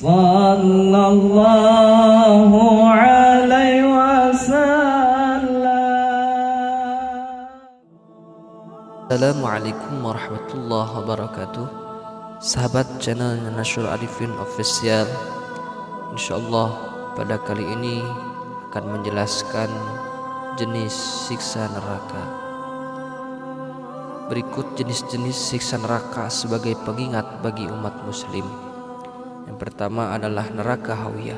sallallahu alaihi wasallam. Assalamualaikum warahmatullahi wabarakatuh. Sahabat channel Nasyur Arifin Official, insyaallah pada kali ini akan menjelaskan jenis siksa neraka. Berikut jenis-jenis siksa neraka sebagai pengingat bagi umat muslim. Yang pertama adalah neraka hawiyah.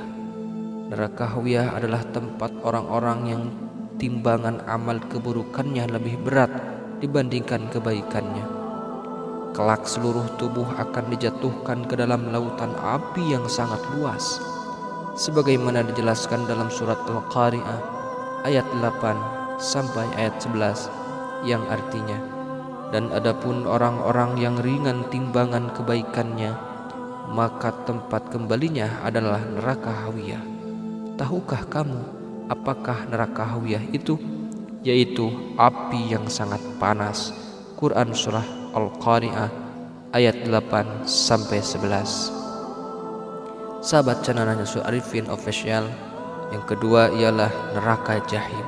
Neraka hawiyah adalah tempat orang-orang yang timbangan amal keburukannya lebih berat dibandingkan kebaikannya. Kelak seluruh tubuh akan dijatuhkan ke dalam lautan api yang sangat luas, sebagaimana dijelaskan dalam surat Al-Qari'ah ayat 8 sampai ayat 11, yang artinya, dan adapun orang-orang yang ringan timbangan kebaikannya, maka tempat kembalinya adalah neraka hawiyah. Tahukah kamu apakah neraka hawiyah itu? Yaitu api yang sangat panas. Quran surah Al-Qari'ah ayat 8 sampai 11. Sahabat channel Nasyur Arifin Official, yang kedua ialah neraka jahim.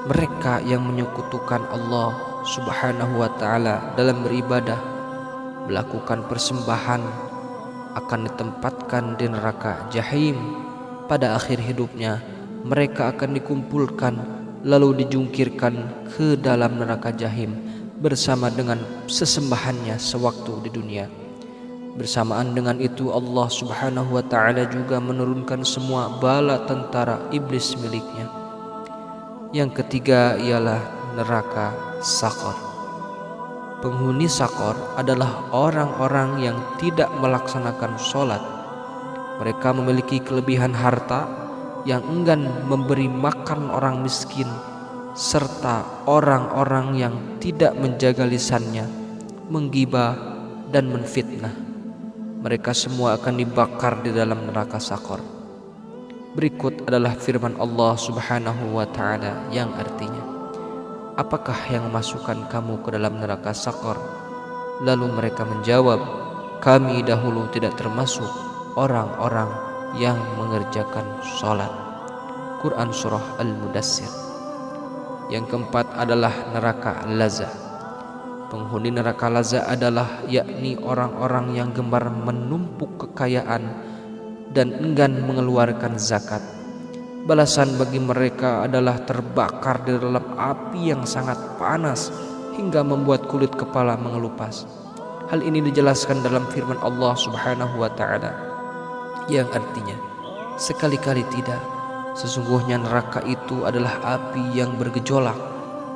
Mereka yang menyekutukan Allah Subhanahu wa taala dalam beribadah, melakukan persembahan, akan ditempatkan di neraka jahim. Pada akhir hidupnya mereka akan dikumpulkan lalu dijungkirkan ke dalam neraka jahim bersama dengan sesembahannya sewaktu di dunia. Bersamaan dengan itu Allah Subhanahu wa taala juga menurunkan semua bala tentara iblis miliknya. Yang ketiga ialah neraka Sakor. Penghuni Sakor adalah orang-orang yang tidak melaksanakan sholat. Mereka memiliki kelebihan harta, yang enggan memberi makan orang miskin, serta orang-orang yang tidak menjaga lisannya, menggibah dan menfitnah. Mereka semua akan dibakar di dalam neraka Sakor. Berikut adalah firman Allah Subhanahu wa taala yang artinya, apakah yang memasukkan kamu ke dalam neraka Sakor? Lalu mereka menjawab, kami dahulu tidak termasuk orang-orang yang mengerjakan sholat. Quran surah Al-Mudassir. Yang keempat adalah neraka Lazah. Penghuni neraka Lazah adalah yakni orang-orang yang gemar menumpuk kekayaan dan enggan mengeluarkan zakat. Balasan bagi mereka adalah terbakar di dalam api yang sangat panas hingga membuat kulit kepala mengelupas. Hal ini dijelaskan dalam firman Allah Subhanahu wa taala yang artinya, sekali-kali tidak, sesungguhnya neraka itu adalah api yang bergejolak,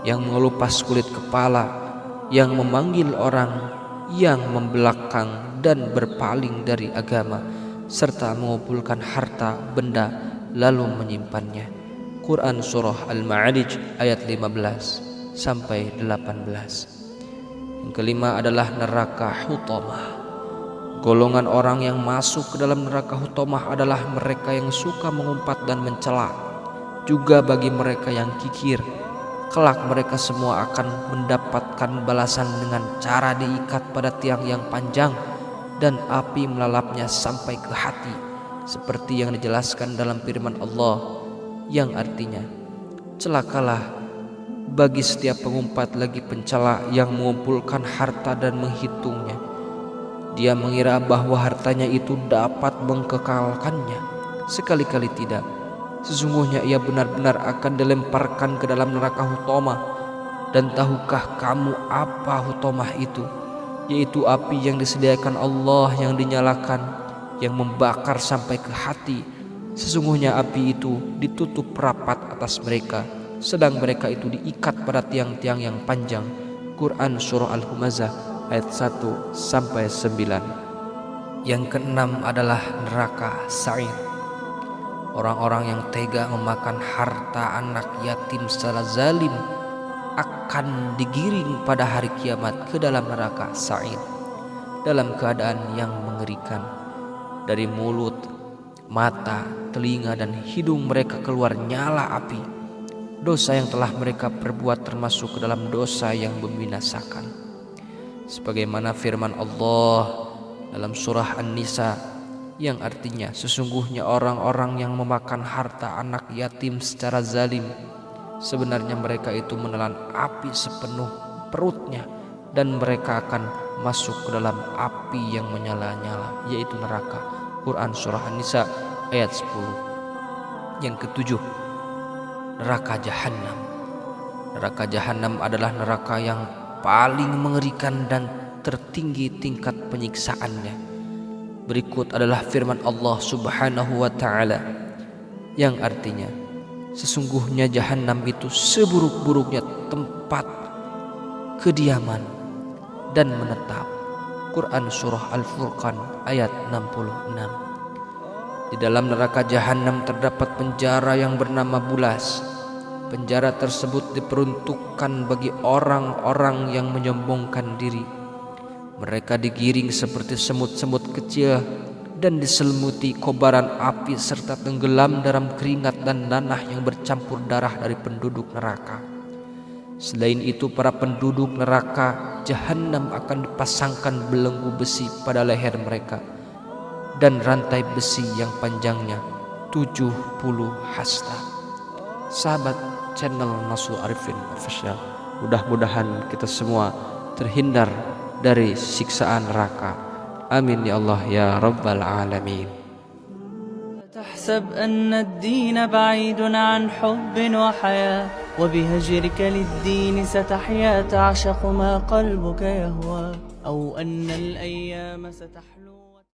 yang mengelupas kulit kepala, yang memanggil orang yang membelakang dan berpaling dari agama, serta mengumpulkan harta benda lalu menyimpannya. Quran surah Al-Ma'arij ayat 15 sampai 18. Yang kelima adalah neraka Hutamah. Golongan orang yang masuk ke dalam neraka Hutamah adalah mereka yang suka mengumpat dan mencela. Juga bagi mereka yang kikir, kelak mereka semua akan mendapatkan balasan dengan cara diikat pada tiang yang panjang dan api melalapnya sampai ke hati, seperti yang dijelaskan dalam firman Allah yang artinya, celakalah bagi setiap pengumpat lagi pencela yang mengumpulkan harta dan menghitungnya. Dia mengira bahwa hartanya itu dapat mengkekalkannya. Sekali-kali tidak. Sesungguhnya ia benar-benar akan dilemparkan ke dalam neraka Hutamah. Dan tahukah kamu apa Hutamah itu? Yaitu api yang disediakan Allah yang dinyalakan, yang membakar sampai ke hati. Sesungguhnya api itu ditutup rapat atas mereka, sedang mereka itu diikat pada tiang-tiang yang panjang. Quran surah Al-Humazah ayat 1 sampai 9. Yang keenam adalah neraka Sa'ir. Orang-orang yang tega memakan harta anak yatim secara zalim akan digiring pada hari kiamat ke dalam neraka Sa'ir dalam keadaan yang mengerikan. Dari mulut, mata, telinga dan hidung mereka keluar nyala api. Dosa yang telah mereka perbuat termasuk ke dalam dosa yang membinasakan. Sebagaimana firman Allah dalam surah An-Nisa, yang artinya sesungguhnya orang-orang yang memakan harta anak yatim secara zalim, sebenarnya mereka itu menelan api sepenuh perutnya, dan mereka akan masuk ke dalam api yang menyala-nyala, yaitu neraka. Quran surah An-Nisa ayat 10. Yang ketujuh, neraka Jahannam. Neraka Jahannam adalah neraka yang paling mengerikan dan tertinggi tingkat penyiksaannya. Berikut adalah firman Allah Subhanahu wa ta'ala, yang artinya sesungguhnya Jahannam itu seburuk-buruknya tempat kediaman dan menetap. Quran surah Al-Furqan ayat 66. Di dalam neraka Jahannam terdapat penjara yang bernama Bulas. Penjara tersebut diperuntukkan bagi orang-orang yang menyombongkan diri. Mereka digiring seperti semut-semut kecil dan diselimuti kobaran api serta tenggelam dalam keringat dan nanah yang bercampur darah dari penduduk neraka. Selain itu, para penduduk neraka Jahannam akan dipasangkan belenggu besi pada leher mereka dan rantai besi yang panjangnya 70 hasta. Sahabat channel Nashul Arifin Official, mudah-mudahan kita semua terhindar dari siksaan neraka. Amin ya Allah ya Rabbal Alamin. تحسب أن الدين بعيد عن حب وحياة، وبهجرك للدين ستحيا تعشق ما قلبك يهوى، أو أن الأيام ستحلو